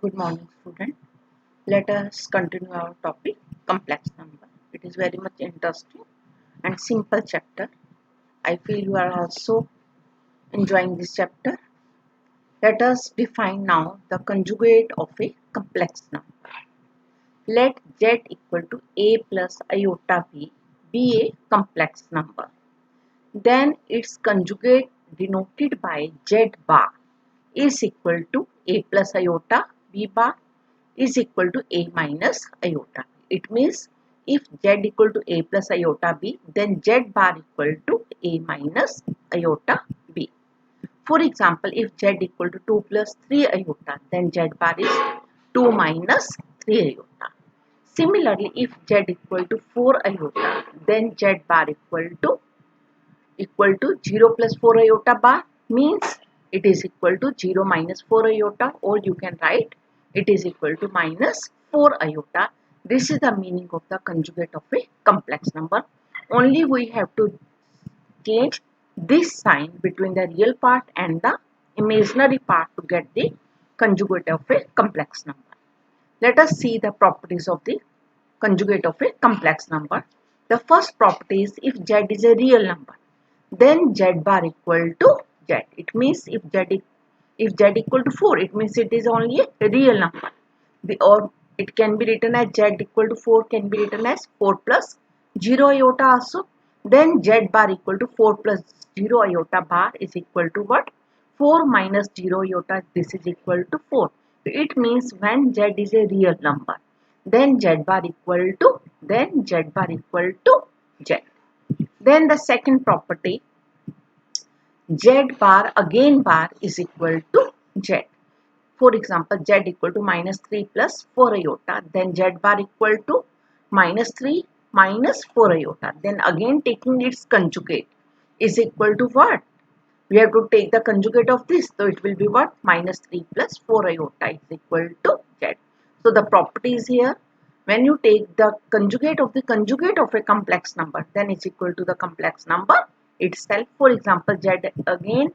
Good morning, student. Let us continue our topic, complex number. It is very much interesting and simple chapter. I feel you are also enjoying this chapter. Let us define now the conjugate of a complex number. Let z equal to a plus iota b be a complex number. Then its conjugate denoted by z bar is equal to a plus iota b bar is equal to a minus iota. It means if z equal to a plus iota b, then z bar equal to a minus iota b. For example, if z equal to 2 plus 3 iota, then z bar is 2 minus 3 iota. Similarly, if z equal to 4 iota, then z bar equal to 0 plus 4 iota bar means it is equal to 0 minus 4 iota, or you can write it is equal to minus 4 iota. This is the meaning of the conjugate of a complex number. Only we have to change this sign between the real part and the imaginary part to get the conjugate of a complex number. Let us see the properties of the conjugate of a complex number. The first property is if z is a real number, then z bar equal to z. It means if z equal to 4, it means it is only a real number. Or it can be written as z equal to 4 can be written as 4 plus 0 iota also. Then z bar equal to 4 plus 0 iota bar is equal to what? 4 minus 0 iota, this is equal to 4. So it means when z is a real number, then z bar equal to z. Then the second property, z bar again bar is equal to z. For example, z equal to minus 3 plus 4 iota, then z bar equal to minus 3 minus 4 iota. Then again taking its conjugate is equal to what? We have to take the conjugate of this. So it will be what? Minus 3 plus 4 iota is equal to z. So the property is here. When you take the conjugate of a complex number, then it's equal to the complex number itself. For example, z again,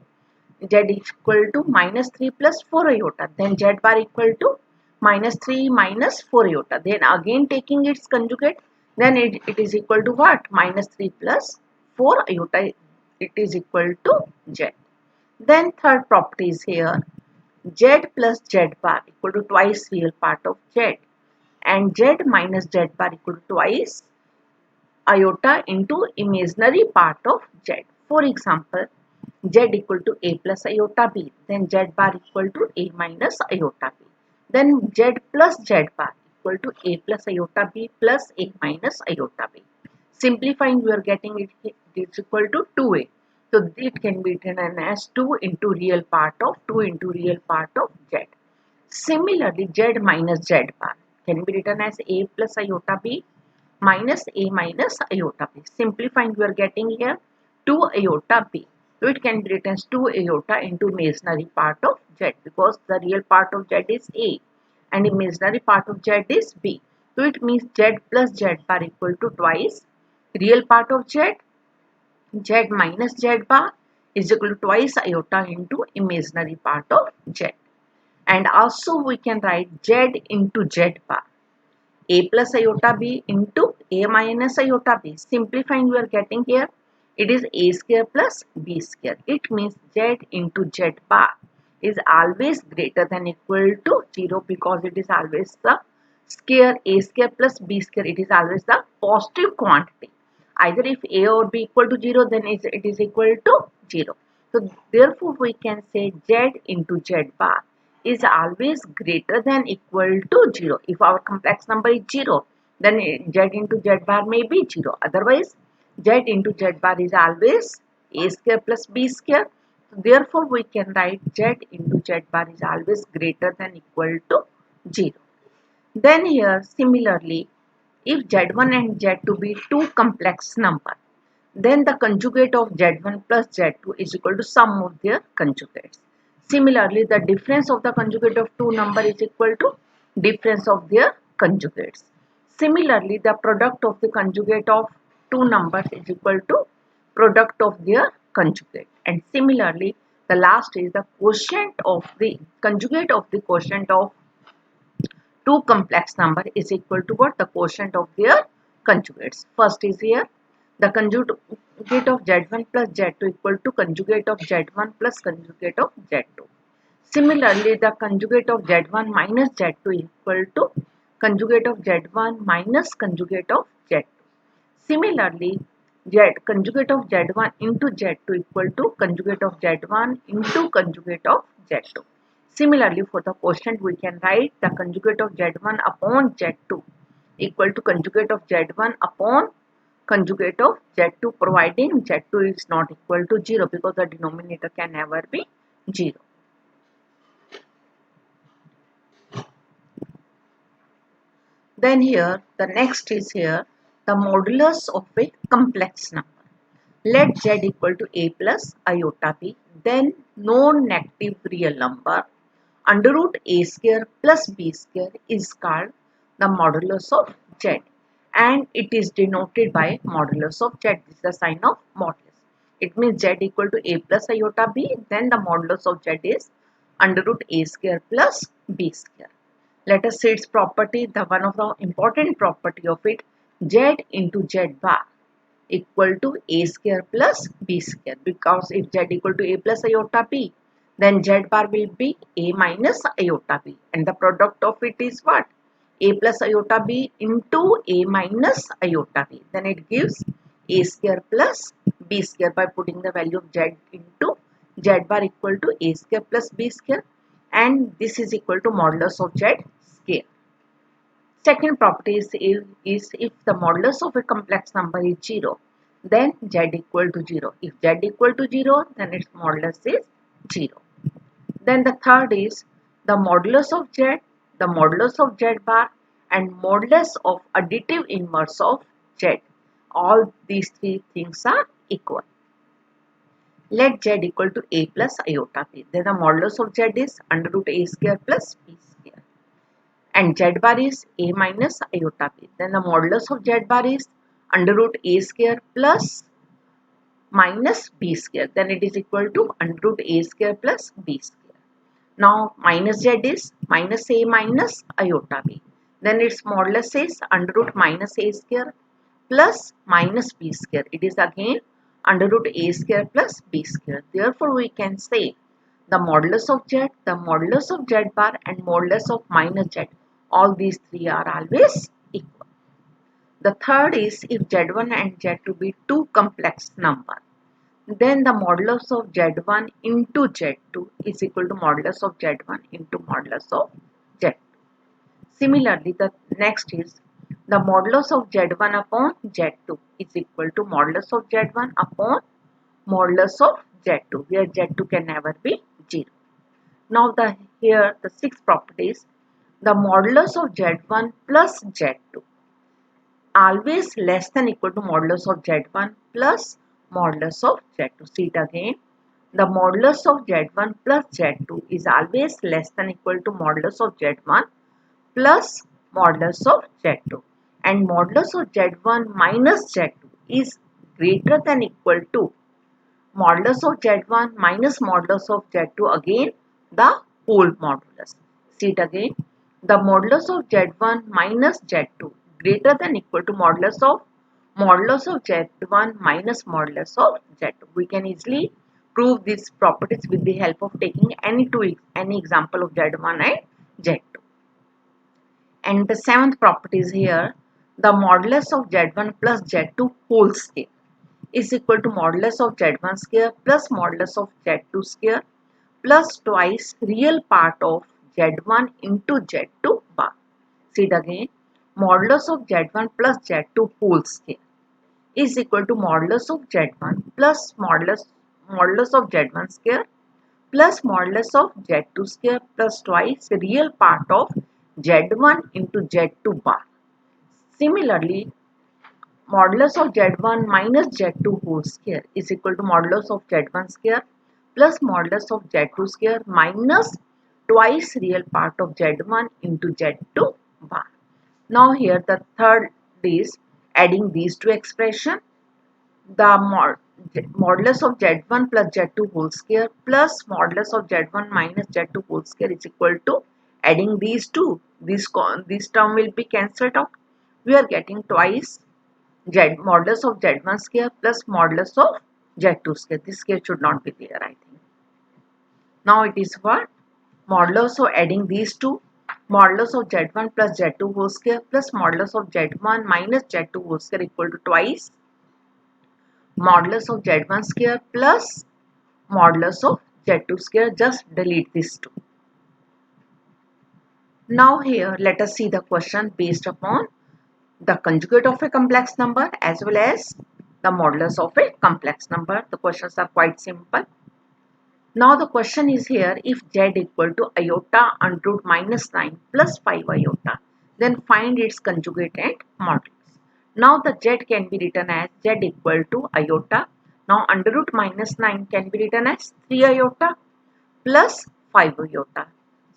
z is equal to minus 3 plus 4 iota. Then z bar equal to minus 3 minus 4 iota. Then again taking its conjugate, then it is equal to what? Minus 3 plus 4 iota. It is equal to z. Then third property is here. Z plus z bar equal to twice real part of z, and z minus z bar equal to twice iota into imaginary part of z. For example, z equal to a plus iota b, then z bar equal to a minus iota b. Then z plus z bar equal to a plus iota b plus a minus iota b. Simplifying, we are getting it is equal to 2a. So it can be written as 2 into real part of z. Similarly, z minus z bar can be written as a plus iota b minus a minus iota b. Simplifying, we are getting here 2 iota b. So it can be written as 2 iota into imaginary part of z, because the real part of z is a and imaginary part of z is b. So it means z plus z bar equal to twice real part of z, z minus z bar is equal to twice iota into imaginary part of z. And also we can write z into z bar, a plus iota b into a minus iota b. Simplifying, we are getting here it is a square plus b square. It means z into z bar is always greater than equal to 0, because it is always the square. A square plus b square, it is always the positive quantity. Either if a or b equal to 0, then it is equal to 0. So therefore we can say z into z bar is always greater than equal to 0. If our complex number is 0, then z into z bar may be 0. Otherwise, z into z bar is always a square plus b square. So therefore, we can write z into z bar is always greater than equal to 0. Then here, similarly, if z1 and z2 be two complex numbers, then the conjugate of z1 plus z2 is equal to sum of their conjugates. Similarly, the difference of the conjugate of two numbers is equal to difference of their conjugates. Similarly, the product of the conjugate of two numbers is equal to product of their conjugate. And similarly, the last is the quotient of the conjugate of the quotient of two complex number is equal to what? The quotient of their conjugates. First is here the conjugate of Z1 plus Z2 equal to conjugate of Z1 plus conjugate of Z2. Similarly, the conjugate of Z1 minus Z2 equal to conjugate of Z1 minus conjugate of Z2. Similarly, conjugate of Z1 into Z2 equal to conjugate of Z1 into conjugate of Z2. Similarly, for the quotient, we can write the conjugate of Z1 upon Z2 equal to conjugate of Z1 upon conjugate of Z2, providing Z2 is not equal to 0 because the denominator can never be 0. Then here, the next is here, the modulus of a complex number. Let Z equal to A plus iota B, then non-negative real number under root A square plus B square is called the modulus of Z, and it is denoted by modulus of Z. This is the sign of modulus. It means Z equal to A plus iota B, then the modulus of Z is under root A square plus B square. Let us see its property. The one of the important property of it, Z into Z bar equal to A square plus B square, because if Z equal to A plus iota B, then Z bar will be A minus iota B, and the product of it is what? A plus iota B into A minus iota B. Then it gives A square plus B square by putting the value of Z into Z bar equal to A square plus B square, and this is equal to modulus of Z square. Second property is if the modulus of a complex number is 0, then Z equal to 0. If Z equal to 0, then its modulus is 0. Then the third is the modulus of Z, the modulus of Z bar, and modulus of additive inverse of Z. All these three things are equal. Let Z equal to A plus iota B. Then the modulus of Z is under root A square plus B square. And Z bar is A minus iota B. Then the modulus of Z bar is under root A square plus minus B square. Then it is equal to under root A square plus B square. Now minus Z is minus A minus iota B. Then its modulus is under root minus A square plus minus B square. It is again under root A square plus B square. Therefore, we can say the modulus of Z, the modulus of Z bar, and modulus of minus Z, all these three are always equal. The third is if Z1 and Z2 be two complex numbers, then the modulus of Z1 into Z2 is equal to modulus of Z1 into modulus of Z2. Similarly, the next is the modulus of Z1 upon Z2 is equal to modulus of Z1 upon modulus of Z2, where Z2 can never be 0. Now here the sixth property is the modulus of Z1 plus Z2 always less than equal to modulus of Z1 plus modulus of Z2. See it again. The modulus of Z1 plus Z2 is always less than equal to modulus of Z1 plus modulus of Z2, and modulus of Z1 minus Z2 is greater than equal to modulus of Z1 minus modulus of Z2, again the whole modulus. See it again. The modulus of Z1 minus Z2 greater than equal to modulus of Z1 minus modulus of Z2. We can easily prove these properties with the help of taking any example of Z1 and Z2. And the seventh property is here, the modulus of Z1 plus Z2 whole square is equal to modulus of Z1 square plus modulus of Z2 square plus twice real part of Z1 into Z2 bar. See it again. Modulus of Z1 plus Z2 whole square is equal to modulus of Z1 plus modulus of Z1 square plus modulus of Z2 square plus twice real part of Z1 into Z2 bar. Similarly, modulus of Z1 minus Z2 whole square is equal to modulus of Z1 square plus modulus of Z2 square minus twice real part of Z1 into Z2 bar. Now here the third is adding these two expressions. The modulus of Z1 plus Z2 whole square plus modulus of Z1 minus Z2 whole square is equal to adding these two. this term will be cancelled out. We are getting twice z modulus of z1 square plus modulus of z2 square. This square should not be there, I think. Now it is what? Modulus of adding these two, modulus of z1 plus z2 whole square plus modulus of z1 minus z2 whole square equal to twice modulus of z1 square plus modulus of z2 square. Just delete these two. Now here let us see the question based upon the conjugate of a complex number as well as the modulus of a complex number. The questions are quite simple. Now the question is here, if z equal to iota under root minus 9 plus 5 iota, then find its conjugate and modulus. Now the z can be written as z equal to iota. Now under root minus 9 can be written as 3 iota plus 5 iota.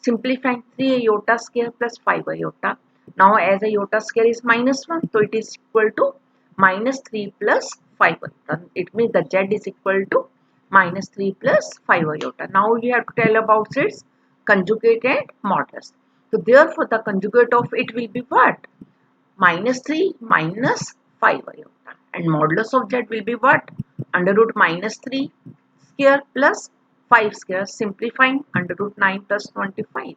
Simplifying 3 iota square plus 5 iota. Now as iota square is minus 1, so it is equal to minus 3 plus 5 iota. It means the z is equal to minus 3 plus 5 iota. Now you have to tell about its conjugate and modulus. So therefore the conjugate of it will be what? Minus 3 minus 5 iota. And modulus of z will be what? Under root minus 3 square plus 5 square, simplifying under root 9 plus 25.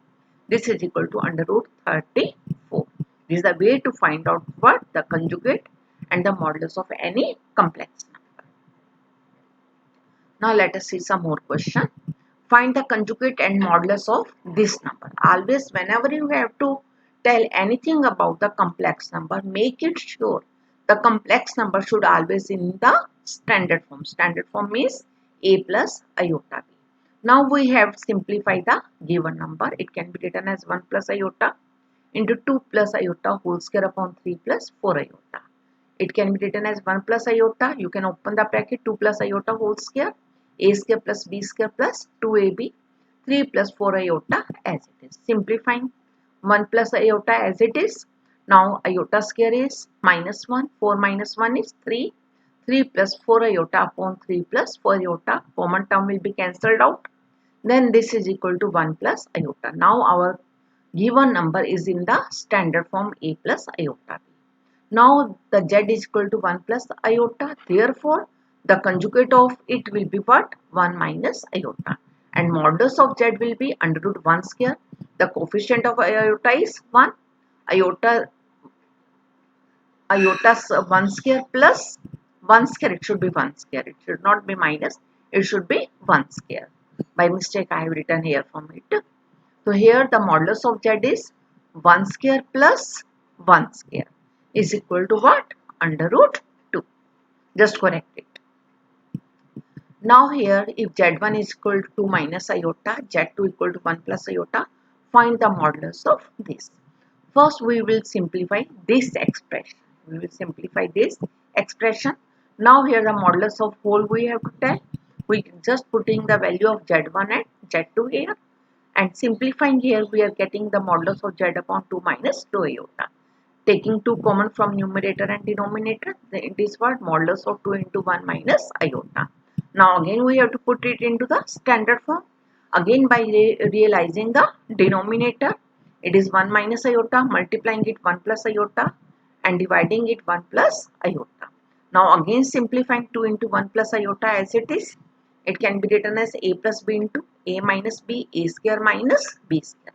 This is equal to under root 34. This is the way to find out what? The conjugate and the modulus of any complex number. Now let us see some more question. Find the conjugate and modulus of this number. Always whenever you have to tell anything about the complex number, make it sure the complex number should always in the standard form. Standard form means a plus iota b. Now we have simplified the given number. It can be written as 1 plus iota into 2 plus iota whole square upon 3 plus 4 iota. It can be written as 1 plus iota. You can open the bracket, 2 plus iota whole square, a square plus b square plus 2ab, 3 plus 4 iota as it is. Simplifying 1 plus iota as it is. Now iota square is minus 1, 4 minus 1 is 3, 3 plus 4 iota upon 3 plus 4 iota. Common term will be cancelled out. Then this is equal to 1 plus iota. Now our given number is in the standard form a plus iota b. Now the z is equal to 1 plus iota. Therefore, the conjugate of it will be what? 1 minus iota. And modulus of z will be under root 1 square. The coefficient of iota is 1. Iota 1 square plus 1 square. It should be 1 square. It should not be minus. It should be 1 square. By mistake I have written here from it. So here the modulus of z is 1 square plus 1 square is equal to what? Under root 2. Just correct it. Now here if z1 is equal to 2 minus iota, z2 equal to 1 plus iota, find the modulus of this. First we will simplify this expression. We will simplify this expression. Now here the modulus of whole we have to tell. We just putting the value of z1 and z2 here. And simplifying here we are getting the modulus of z upon 2 minus 2 iota. Taking 2 common from numerator and denominator, it is what? Modulus of 2 into 1 minus iota. Now again we have to put it into the standard form. Again by realizing the denominator, it is 1 minus iota, multiplying it 1 plus iota and dividing it 1 plus iota. Now again simplifying 2 into 1 plus iota as it is. It can be written as a plus b into a minus b, a square minus b square.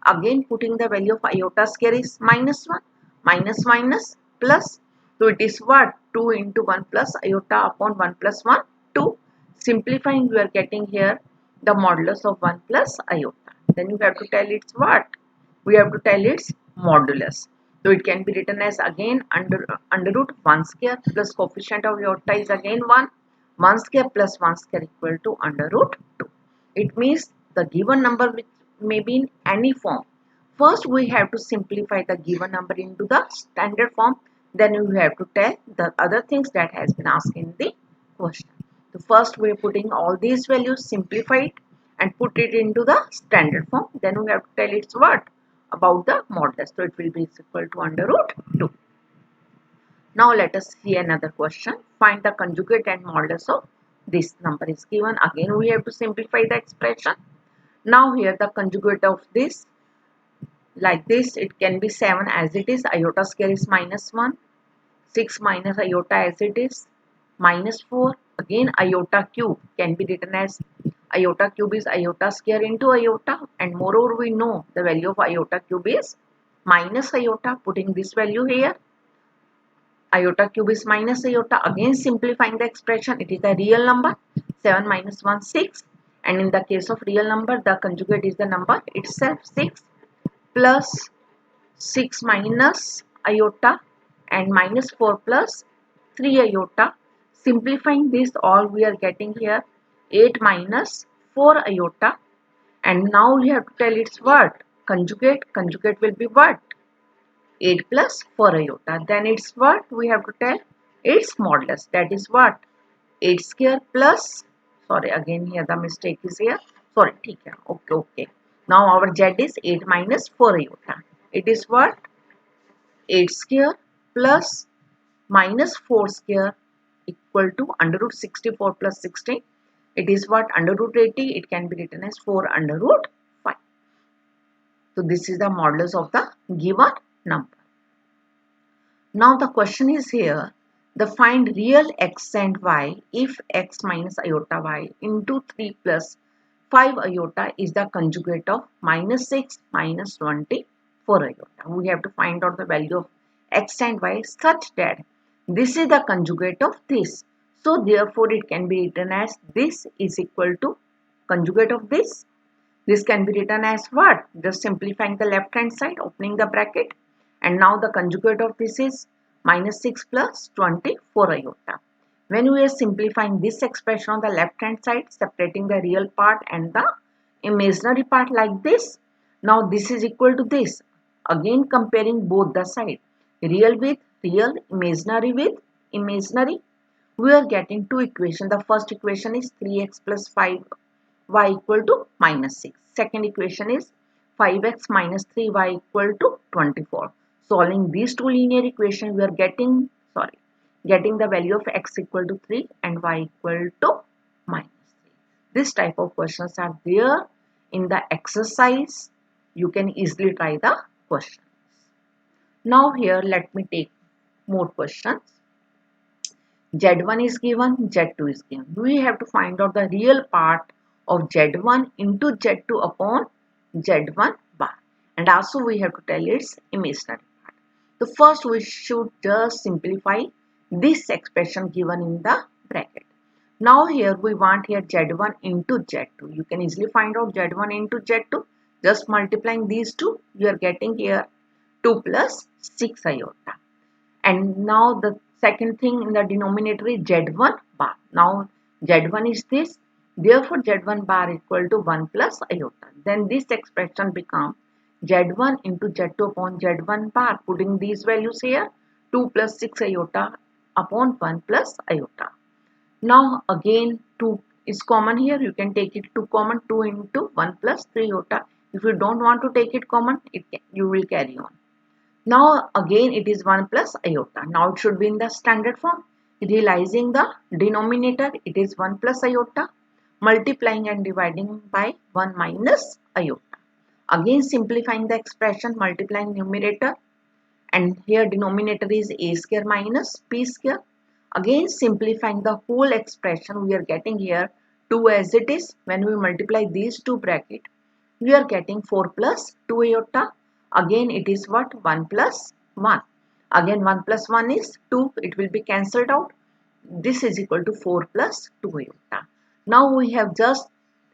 Again putting the value of iota square is minus 1, minus minus plus. So it is what? 2 into 1 plus iota upon 1 plus 1, 2. Simplifying we are getting here the modulus of 1 plus iota. Then you have to tell it's what? We have to tell its modulus. So it can be written as again under root 1 square plus coefficient of iota is again 1. 1 square plus 1 square equal to under root 2. It means the given number which may be in any form. First we have to simplify the given number into the standard form. Then you have to tell the other things that has been asked in the question. So first we are putting all these values, simplify it and put it into the standard form. Then we have to tell it's what? About the modulus. So it will be equal to under root 2. Now let us see another question. Find the conjugate and modulus of this number is given. Again we have to simplify the expression. Now here the conjugate of this like this. It can be 7 as it is, iota square is -1, 6 minus iota as it is, -4. Again iota cube can be written as iota cube is iota square into iota, and moreover we know the value of iota cube is minus iota. Putting this value here, iota cube is minus iota. Again simplifying the expression, it is a real number. 7 minus 1, 6. And in the case of real number, the conjugate is the number itself, 6, plus 6 minus iota and -4 plus 3 iota. Simplifying this, all we are getting here 8 minus 4 iota. And now we have to tell its what? Conjugate. Conjugate will be what? 8 plus 4 iota. Then it's what? We have to tell its modulus. That is what? 8 square plus, sorry, again here the mistake is here. Sorry, ठीक है. Okay. Now our z is 8 minus 4 iota. It is what? 8 square plus minus 4 square equal to under root 64 plus 16. It is what? Under root 80. It can be written as 4 under root 5. So this is the modulus of the given number. Now the question is here, the find real x and y if x minus iota y into 3 plus 5 iota is the conjugate of -6 minus 24 iota. We have to find out the value of x and y such that this is the conjugate of this. So therefore it can be written as this is equal to conjugate of this. This can be written as what? Just simplifying the left hand side, opening the bracket. And now the conjugate of this is -6 plus 24 iota. When we are simplifying this expression on the left hand side, separating the real part and the imaginary part like this. Now this is equal to this. Again comparing both the sides. Real with real, imaginary with imaginary. We are getting two equations. The first equation is 3x plus 5y equal to -6. Second equation is 5x minus 3y equal to 24. Solving these two linear equations, we are getting the value of x equal to 3 and y equal to -3. This type of questions are there in the exercise. You can easily try the questions. Now here let me take more questions. Z1 is given, Z2 is given. We have to find out the real part of Z1 into Z2 upon Z1 bar. And also we have to tell its imaginary part. So first we should just simplify this expression given in the bracket. Now here we want here Z1 into Z2. You can easily find out Z1 into Z2. Just multiplying these two, you are getting here 2 plus 6 iota. And now the second thing in the denominator is Z1 bar. Now Z1 is this. Therefore Z1 bar equal to 1 plus iota. Then this expression becomes Z1 into Z2 upon Z1 bar. Putting these values here, 2 plus 6 iota upon 1 plus iota. Now again 2 is common here. You can take it 2 common, 2 into 1 plus 3 iota. If you don't want to take it common, you will carry on. Now again it is 1 plus iota. Now it should be in the standard form. Realizing the denominator, it is 1 plus iota. Multiplying and dividing by 1 minus iota. Again simplifying the expression, multiplying numerator. And here denominator is a square minus b square. Again simplifying the whole expression, we are getting here 2 as it is. When we multiply these two brackets, we are getting 4 plus 2 iota. Again it is what? 1 plus 1. Again 1 plus 1 is 2. It will be cancelled out. This is equal to 4 plus 2 iota. Now we have just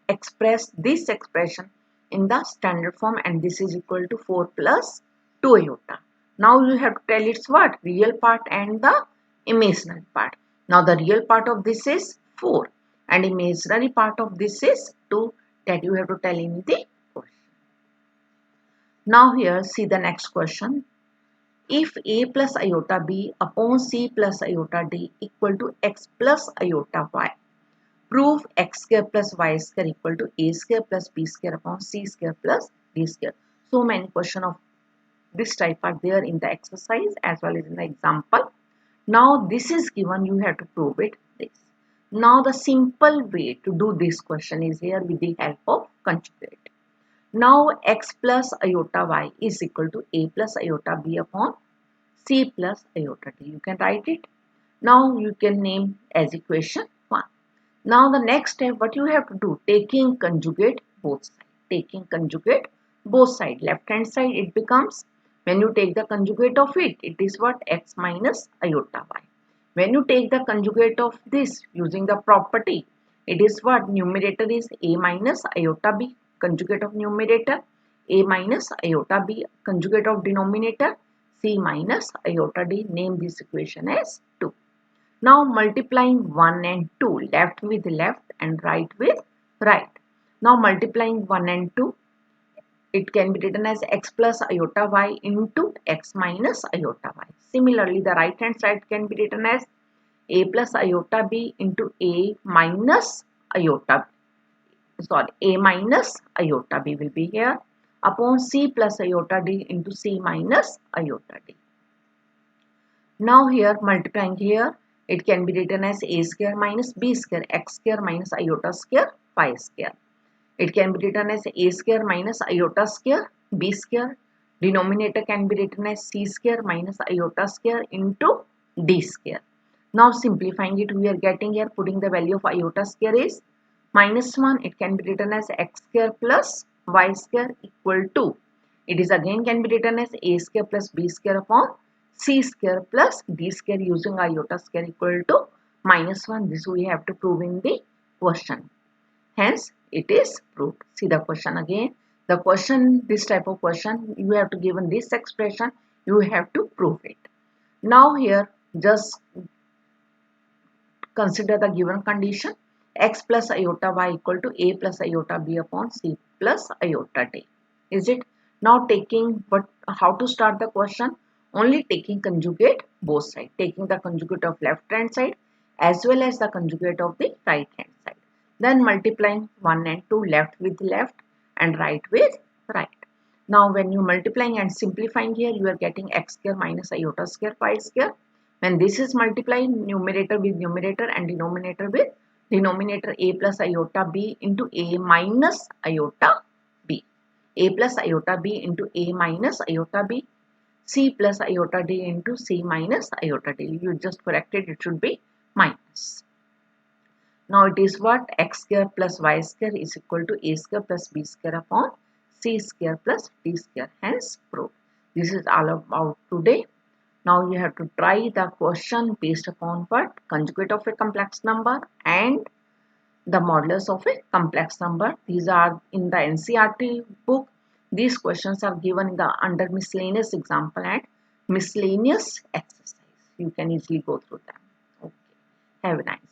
expressed this expression in the standard form, and this is equal to 4 plus 2 iota. Now you have to tell it's what? Real part and the imaginary part. Now the real part of this is 4 and imaginary part of this is 2, that you have to tell in the question. Now here see the next question. If a plus iota b upon c plus iota d equal to x plus iota y, prove x square plus y square equal to a square plus b square upon c square plus d square. So many questions of this type are there in the exercise as well as in the example. Now this is given, you have to prove it this. Now the simple way to do this question is here with the help of conjugate. Now x plus iota y is equal to a plus iota b upon c plus iota d. You can write it. Now you can name as equation 1. Now the next step, what you have to do, taking conjugate both sides. Taking conjugate both sides. Left hand side it becomes, when you take the conjugate of it, it is what? X minus iota y. When you take the conjugate of this using the property, it is what? Numerator is a minus iota b. Conjugate of numerator, a minus iota b. Conjugate of denominator, c minus iota d. Name this equation as 2. Now multiplying 1 and 2, left with left and right with right. Now multiplying 1 and 2, it can be written as x plus iota y into x minus iota y. Similarly, the right hand side can be written as a plus iota b into a minus iota b. Sorry, a minus iota b will be here upon c plus iota d into c minus iota d. Now here multiplying here, it can be written as a square minus b square, x square minus iota square, y square. It can be written as a square minus iota square, b square. Denominator can be written as c square minus iota square into d square. Now simplifying it, we are getting here, putting the value of iota square is minus 1. It can be written as x square plus y square equal to, it is again can be written as a square plus b square upon c square plus d square using iota square equal to minus 1. This we have to prove in the question. Hence, it is proved. See the question again. The question, this type of question, you have to given this expression, you have to prove it. Now here, just consider the given condition. X plus iota y equal to a plus iota b upon c plus iota d. Is it? Now taking, but how to start the question? Only taking conjugate both sides. Taking the conjugate of left hand side as well as the conjugate of the right hand side. Then multiplying 1 and 2, left with left and right with right. Now when you multiplying and simplifying here, you are getting x square minus iota square y square. When this is multiplying, numerator with numerator and denominator with denominator, a plus iota b into a minus iota b. A plus iota b into a minus iota b. C plus iota d into c minus iota d. You just corrected, it should be minus. Now it is what? X square plus y square is equal to a square plus b square upon c square plus d square. Hence proved. This is all about today. Now you have to try the question based upon what? Conjugate of a complex number and the modulus of a complex number. These are in the NCERT book. These questions are given in the under miscellaneous example and miscellaneous exercise. You can easily go through them. Okay. Have a nice day.